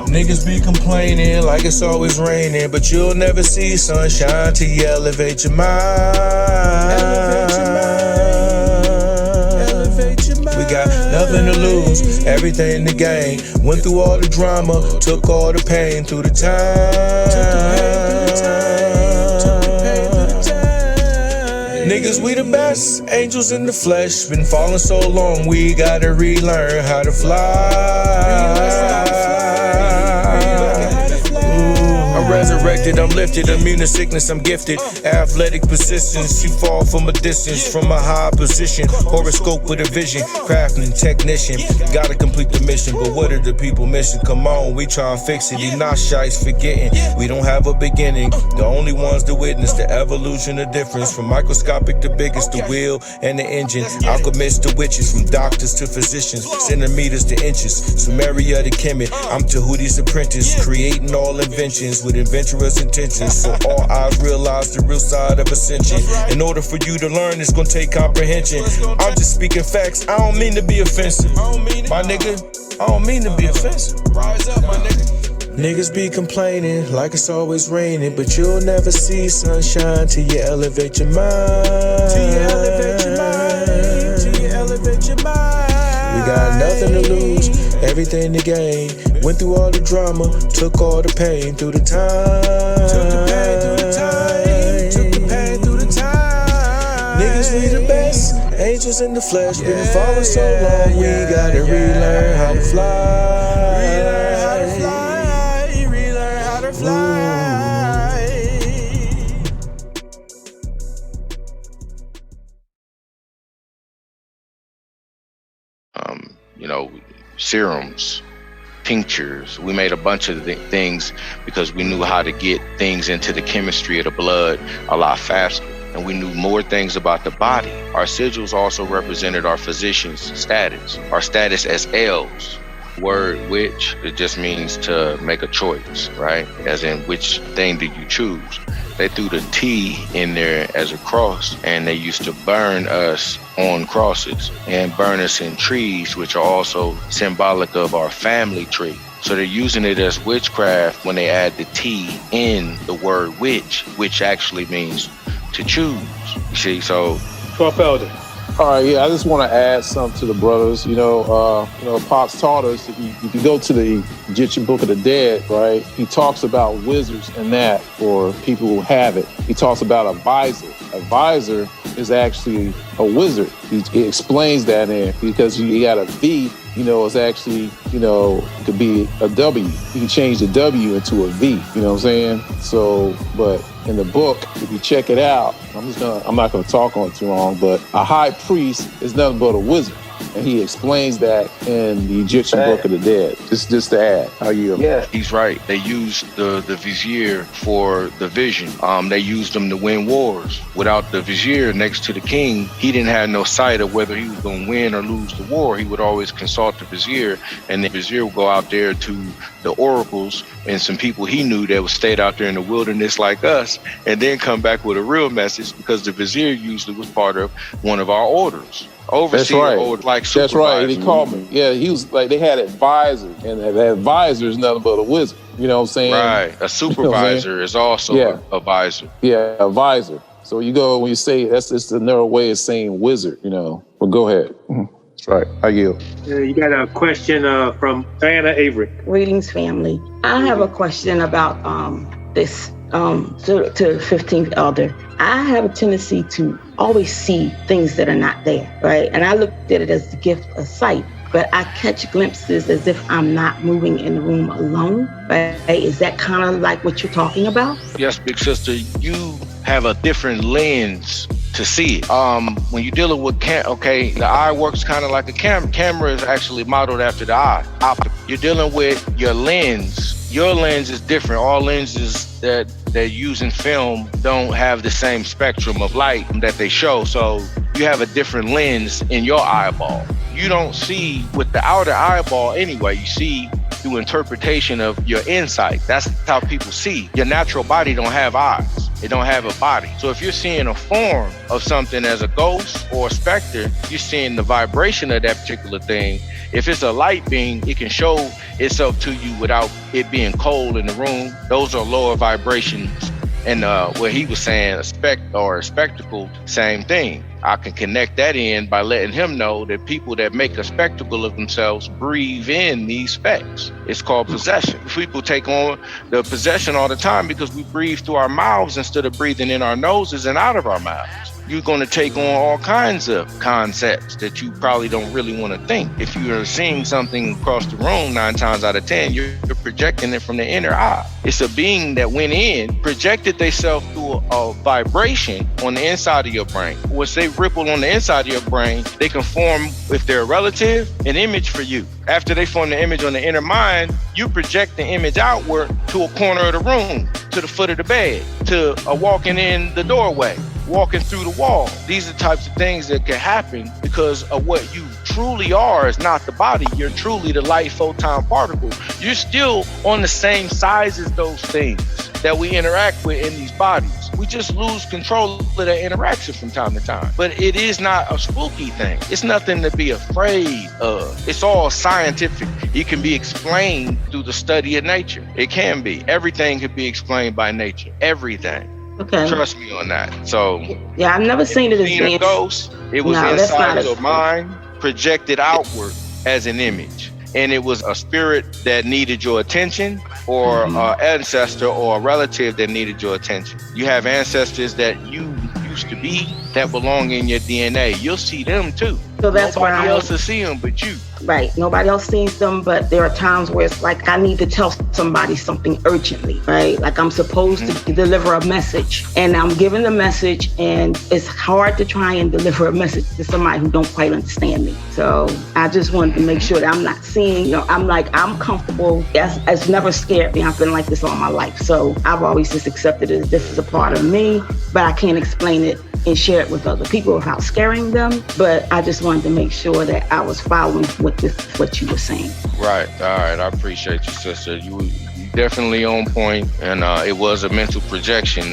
Niggas be complaining like it's always raining, but you'll never see sunshine till you elevate your mind. We got nothing to lose, everything to gain. Went through all the drama, took all the pain through the time. Niggas, we the best, angels in the flesh. Been falling so long, we gotta relearn how to fly. I'm resurrected, I'm lifted, immune to sickness, I'm gifted. Athletic persistence, you fall from a distance, from a high position. Horoscope with a vision, craftsman, technician. Gotta complete the mission, but what are the people missing? Come on, we try and fix it. These not shy's forgetting, we don't have a beginning. The only ones to witness the evolution of difference. From microscopic to biggest, the wheel and the engine. Alchemists to witches, from doctors to physicians. Centimeters to inches, Sumeria to chemist. I'm Tahuti's apprentice, creating all inventions with adventurous intentions, so all eyes realize the real side of ascension. In order for you to learn, it's gonna take comprehension. I'm just speaking facts, I don't mean to be offensive. My nigga, I don't mean to be offensive. Rise up, my nigga. Niggas be complaining like it's always raining, but you'll never see sunshine till you elevate your mind. Till you elevate your mind. Till you elevate your mind. We got nothing to lose, everything to gain. Went through all the drama, took all the pain through the time. Took the pain through the time. Took the pain through the time. Niggas, we the best, angels in the flesh. Been falling so long, we gotta relearn how to fly. Relearn how to fly. Relearn how to fly. Serums, tinctures. We made a bunch of things because we knew how to get things into the chemistry of the blood a lot faster. And we knew more things about the body. Our sigils also represented our physician's status, our status as L's. Word which, it just means to make a choice, right? As in, which thing did you choose? They threw the T in there as a cross, and they used to burn us on crosses and burn us in trees, which are also symbolic of our family tree. So they're using it as witchcraft when they add the T in the word which actually means to choose. You see, so 12th elder. All right, yeah, I just want to add something to the brothers. Pops taught us, if you go to the Egyptian Book of the Dead, right, he talks about wizards and that for people who have it. He talks about a visor. A visor is actually a wizard. He explains that in because you got a V, it's actually, could be a W. You can change the W into a V, you know what I'm saying? So, but in the book, if you check it out, I'm not gonna talk on it too long, but a high priest is nothing but a wizard. And he explains that in the Egyptian Book of the Dead. Just to add, how you? Yeah, he's right. They used the vizier for the vision. They used them to win wars. Without the vizier next to the king, he didn't have no sight of whether he was going to win or lose the war. He would always consult the vizier, and the vizier would go out there to the oracles and some people he knew that would stay out there in the wilderness like us, and then come back with a real message, because the vizier usually was part of one of our orders. Overseer, that's right. Like that's right. He called me. Yeah, he was like, they had advisors, and that advisor is nothing but a wizard. You know what I'm saying? Right. A supervisor is also a visor. Yeah, a visor. So you go, when you say, that's just another way of saying wizard, But go ahead. That's right. I yield. You got a question from Diana Avery. Greetings, family. I have a question about this to 15th elder. I have a tendency to always see things that are not there, right? And I looked at it as the gift of sight, but I catch glimpses as if I'm not moving in the room alone, right? Is that kind of like what you're talking about? Yes, big sister, you have a different lens to see it. When you're dealing with the eye works kind of like a camera. Camera is actually modeled after the eye. You're dealing with your lens. Your lens is different. All lenses that use in film don't have the same spectrum of light that they show. So you have a different lens in your eyeball. You don't see with the outer eyeball anyway. You see through interpretation of your insight. That's how people see. Your natural body don't have eyes. It don't have a body. So if you're seeing a form of something as a ghost or a specter, you're seeing the vibration of that particular thing. If it's a light being, it can show itself to you without it being cold in the room. Those are lower vibrations. And what he was saying, a spectacle, same thing. I can connect that in by letting him know that people that make a spectacle of themselves breathe in these specks. It's called possession. People take on the possession all the time because we breathe through our mouths instead of breathing in our noses and out of our mouths. You're going to take on all kinds of concepts that you probably don't really want to think. If you're seeing something across the room 9 times out of 10, you're projecting it from the inner eye. It's a being that went in, projected themselves through a vibration on the inside of your brain. Once they ripple on the inside of your brain, they can form, if they're a relative, an image for you. After they form the image on the inner mind, you project the image outward to a corner of the room, to the foot of the bed, to a walking in the doorway, walking through the wall. These are the types of things that can happen because of what you truly are is not the body. You're truly the light photon particle. You're still on the same size as those things that we interact with in these bodies. We just lose control of that interaction from time to time. But it is not a spooky thing. It's nothing to be afraid of. It's all scientific. It can be explained through the study of nature. It can be. Everything can be explained by nature. Everything. Okay. Trust me on that. So yeah, I've never seen it as being a ghost. It was inside your mind, projected outward as an image. And it was a spirit that needed your attention, or an ancestor or a relative that needed your attention. You have ancestors that you used to be that belong in your DNA. You'll see them too. So that's why nobody else will see them but you. Right. Nobody else sees them, but there are times where it's like I need to tell somebody something urgently, right? Like I'm supposed to deliver a message, and I'm giving the message, and it's hard to try and deliver a message to somebody who don't quite understand me. So I just wanted to make sure that I'm not seeing, I'm comfortable. It's never scared me. I've been like this all my life. So I've always just accepted it as this is a part of me, but I can't explain it and share it with other people without scaring them. But I just wanted to make sure that I was following what you were saying. Right. All right. I appreciate you, sister. You definitely on point, and it was a mental projection.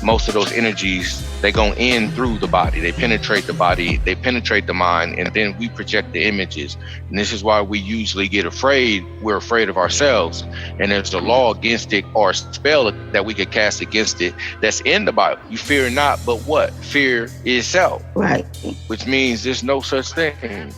Most of those energies, they go in through the body. They penetrate the body. They penetrate the mind, and then we project the images. And this is why we usually get afraid. We're afraid of ourselves, and there's a law against it or a spell that we could cast against it that's in the Bible. You fear not, but what? Fear itself. Right. Which means there's no such thing.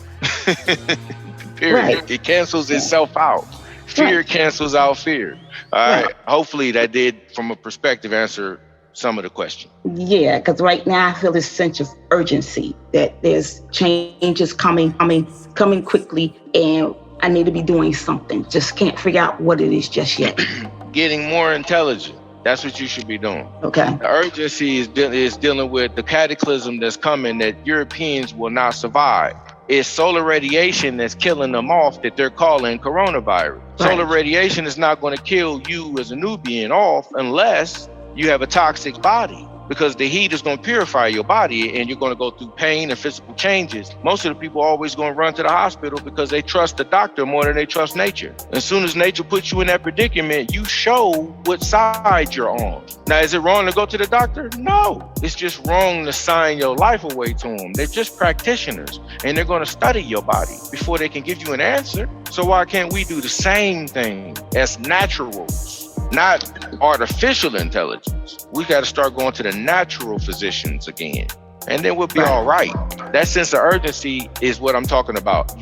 Period. Right. It cancels itself out. Fear cancels out fear. All right. Hopefully that did, from a perspective, answer some of the question. Yeah, because right now I feel this sense of urgency that there's changes coming quickly, and I need to be doing something. Just can't figure out what it is just yet. Getting more intelligent. That's what you should be doing. Okay. The urgency is dealing with the cataclysm that's coming that Europeans will not survive. It's solar radiation that's killing them off that they're calling coronavirus. Right. Solar radiation is not going to kill you as a Nubian off unless you have a toxic body, because the heat is going to purify your body and you're going to go through pain and physical changes. Most of the people are always going to run to the hospital because they trust the doctor more than they trust nature. As soon as nature puts you in that predicament, you show what side you're on. Now, is it wrong to go to the doctor? No. It's just wrong to sign your life away to them. They're just practitioners, and they're going to study your body before they can give you an answer. So why can't we do the same thing as naturals? Not artificial intelligence. We got to start going to the natural physicians again, and then we'll be all right. That sense of urgency is what I'm talking about.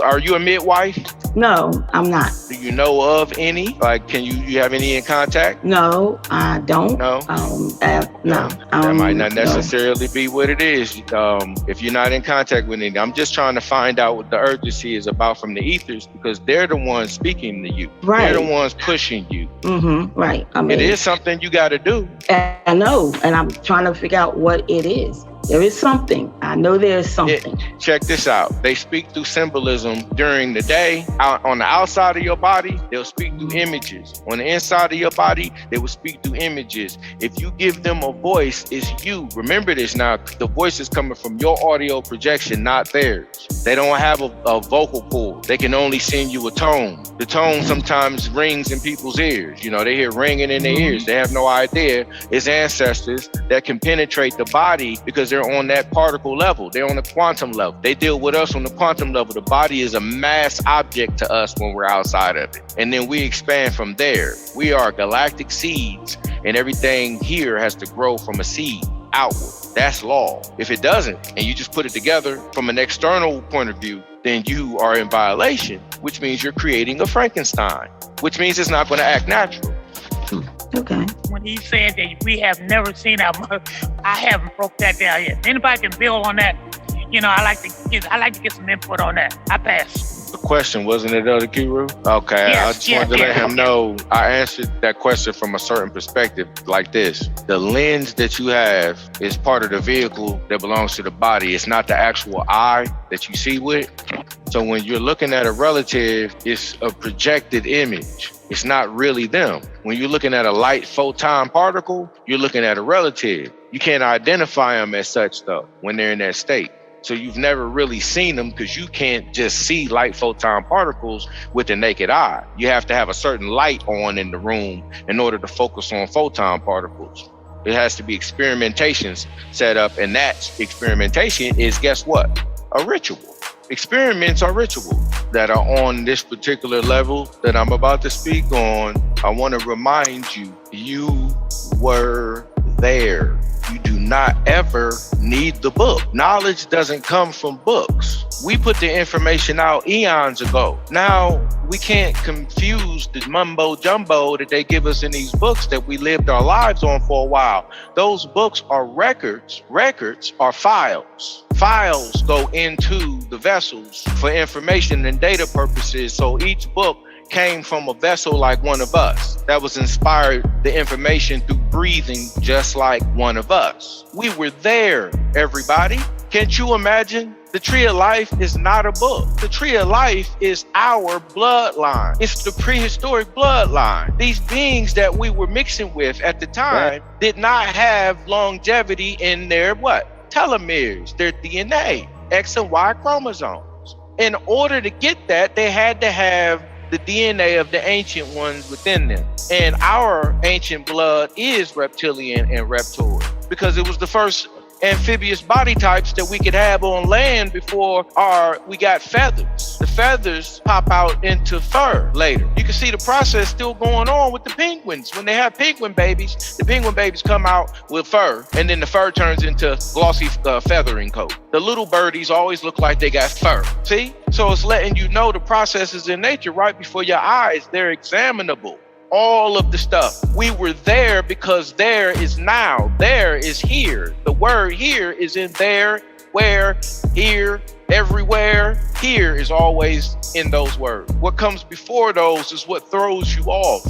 Are you a midwife? No, I'm not. Do you know of any? Like, can you have any in contact? No, I don't. No? No. That might not necessarily be what it is. If you're not in contact with any, I'm just trying to find out what the urgency is about from the ethers, because they're the ones speaking to you. Right. They're the ones pushing you. Mm-hmm. Right. I mean, it is something you got to do. I know, and I'm trying to figure out what it is. There is something. I know there's something. Check this out. They speak through symbolism during the day. Out on the outside of your body, they'll speak through images. On the inside of your body, they will speak through images. If you give them a voice, it's you. Remember this now. The voice is coming from your audio projection, not theirs. They don't have a vocal cord. They can only send you a tone. The tone sometimes rings in people's ears. They hear ringing in their ears. They have no idea. It's ancestors that can penetrate the body because they're on that particle level. They're on the quantum level. They deal with us on the quantum level. The body is a mass object to us when we're outside of it. And then we expand from there. We are galactic seeds, and everything here has to grow from a seed outward. That's law. If it doesn't, and you just put it together from an external point of view, then you are in violation, which means you're creating a Frankenstein, which means it's not going to act natural. Okay. When he said that we have never seen our mother, I haven't broke that down yet. Anybody can build on that. You know, I like to get some input on that. I pass. The question, wasn't it, Elder Kiru? Okay, Yes, I just wanted to let him know I answered that question from a certain perspective like this. The lens that you have is part of the vehicle that belongs to the body. It's not the actual eye that you see with. So when you're looking at a relative, it's a projected image. It's not really them. When you're looking at a light photon particle, you're looking at a relative. You can't identify them as such though when they're in that state. So you've never really seen them because you can't just see light photon particles with the naked eye. You have to have a certain light on in the room in order to focus on photon particles. It has to be experimentations set up, and that experimentation is, guess what? A ritual. Experiments are rituals that are on this particular level that I'm about to speak on. I want to remind you, you were there. You do not ever need the book. Knowledge doesn't come from books. We put the information out eons ago. Now we can't confuse the mumbo jumbo that they give us in these books that we lived our lives on for a while. Those books are records. Records are files. Files go into the vessels for information and data purposes. So each book came from a vessel like one of us that was inspired the information through breathing just like one of us. We were there, everybody. Can't you imagine? The tree of life is not a book. The tree of life is our bloodline. It's the prehistoric bloodline. These beings that we were mixing with at the time did not have longevity in their what? Telomeres, their DNA, X and Y chromosomes. In order to get that, they had to have the DNA of the ancient ones within them. And our ancient blood is reptilian and reptoid because it was the first amphibious body types that we could have on land before we got feathers. The feathers pop out into fur later. You can see the process still going on with the penguins. When they have penguin babies, the penguin babies come out with fur, and then the fur turns into glossy feathering coat. The little birdies always look like they got fur. See? So it's letting you know the processes in nature right before your eyes. They're examinable. All of the stuff. We were there because there is now. There is here. The word here is in there, where, here, everywhere. Here is always in those words. What comes before those is what throws you off.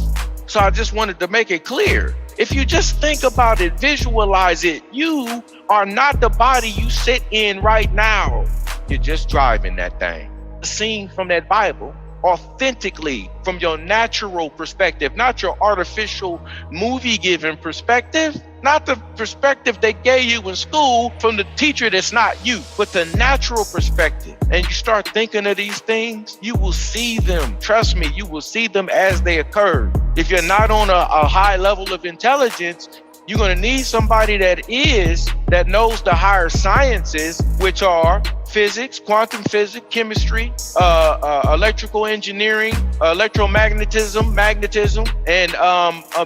So I just wanted to make it clear. If you just think about it, visualize it, you are not the body you sit in right now. You're just driving that thing. The scene from that Bible, authentically from your natural perspective, not your artificial movie-given perspective, not the perspective they gave you in school from the teacher that's not you, but the natural perspective. And you start thinking of these things, you will see them. Trust me, you will see them as they occur. If you're not on a high level of intelligence, you're going to need somebody that knows the higher sciences, which are physics, quantum physics, chemistry, electrical engineering, electromagnetism, magnetism, and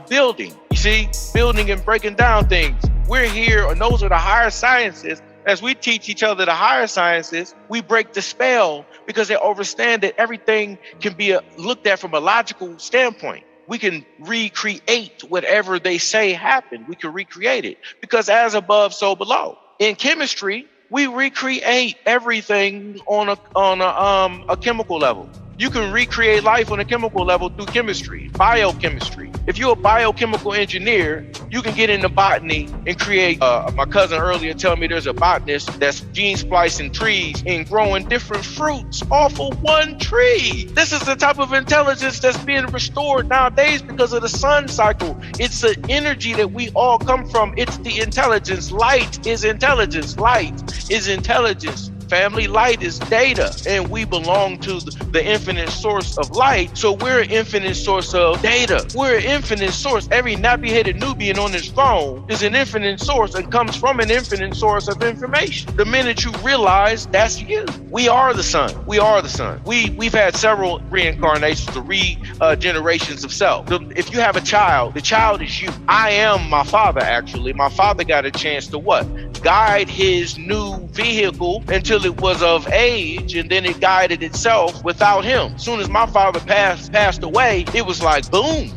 building. You see, building and breaking down things. We're here, and those are the higher sciences. As we teach each other the higher sciences, we break the spell because they understand that everything can be looked at from a logical standpoint. We can recreate whatever they say happened. We can recreate it because as above, so below. In chemistry, we recreate everything on a chemical level. You can recreate life on a chemical level through chemistry, biochemistry. If you're a biochemical engineer, you can get into botany and create, my cousin earlier told me there's a botanist that's gene splicing trees and growing different fruits off of one tree. This is the type of intelligence that's being restored nowadays because of the sun cycle. It's the energy that we all come from. It's the intelligence. Light is intelligence. Light is intelligence. family. Light is data, and we belong to the infinite source of light. So we're an infinite source of data. We're an infinite source. Every nappy-headed Nubian on this phone is an infinite source and comes from an infinite source of information. The minute you realize that's you, we are the sun. We are the sun. We've had several reincarnations or regenerations of self. If you have a child, the child is you. I am my father, actually. My father got a chance to what? Guide his new vehicle until it was of age, and then it guided itself without him. As soon as my father passed away, it was like, boom.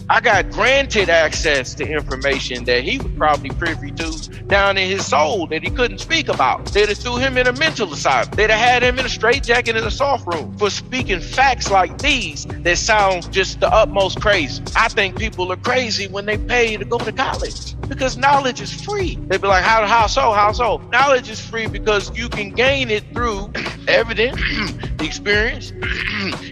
I got granted access to information that he was probably privy to down in his soul that he couldn't speak about. They'd have threw him in a mental asylum. They'd have had him in a straitjacket in a soft room for speaking facts like these that sound just the utmost crazy. I think people are crazy when they pay to go to college because knowledge is free. They'd be like, how so? Knowledge is free because you can gain it through evidence, experience,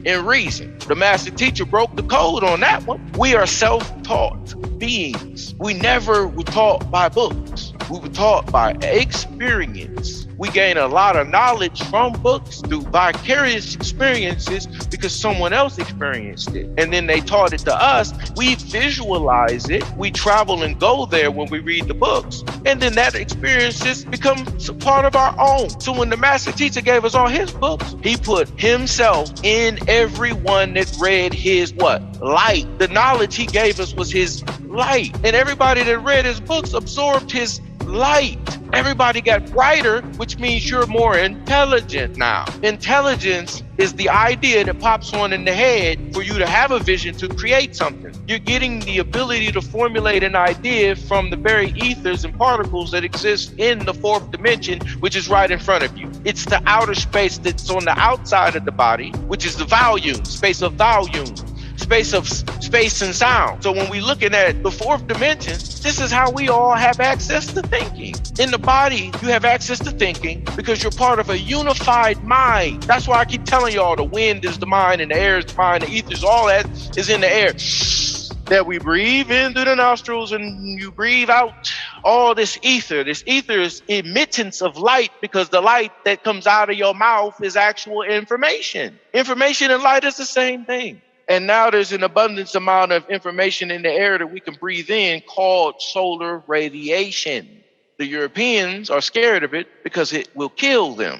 and reason. The master teacher broke the code on that one. We are self-taught beings. We never were taught by books. We were taught by experience. We gain a lot of knowledge from books through vicarious experiences because someone else experienced it. And then they taught it to us. We visualize it. We travel and go there when we read the books. And then that experience just becomes a part of our own. So when the master teacher gave us all his books, he put himself in everyone that read his what? Light. The knowledge he gave us was his light. And everybody that read his books absorbed his light. Everybody got brighter, which means you're more intelligent now. Intelligence is the idea that pops on in the head for you to have a vision to create something. You're getting the ability to formulate an idea from the very ethers and particles that exist in the fourth dimension, which is right in front of you. It's the outer space that's on the outside of the body, which is the volume, space of volume. Space of space and sound. So when we're looking at the fourth dimension, this is how we all have access to thinking. In the body, you have access to thinking because you're part of a unified mind. That's why I keep telling y'all the wind is the mind and the air is the mind, the ethers, all that is in the air. That we breathe in through the nostrils and you breathe out all this ether. This ether is emittance of light because the light that comes out of your mouth is actual information. Information and light is the same thing. And now there's an abundance amount of information in the air that we can breathe in called solar radiation. The Europeans are scared of it because it will kill them.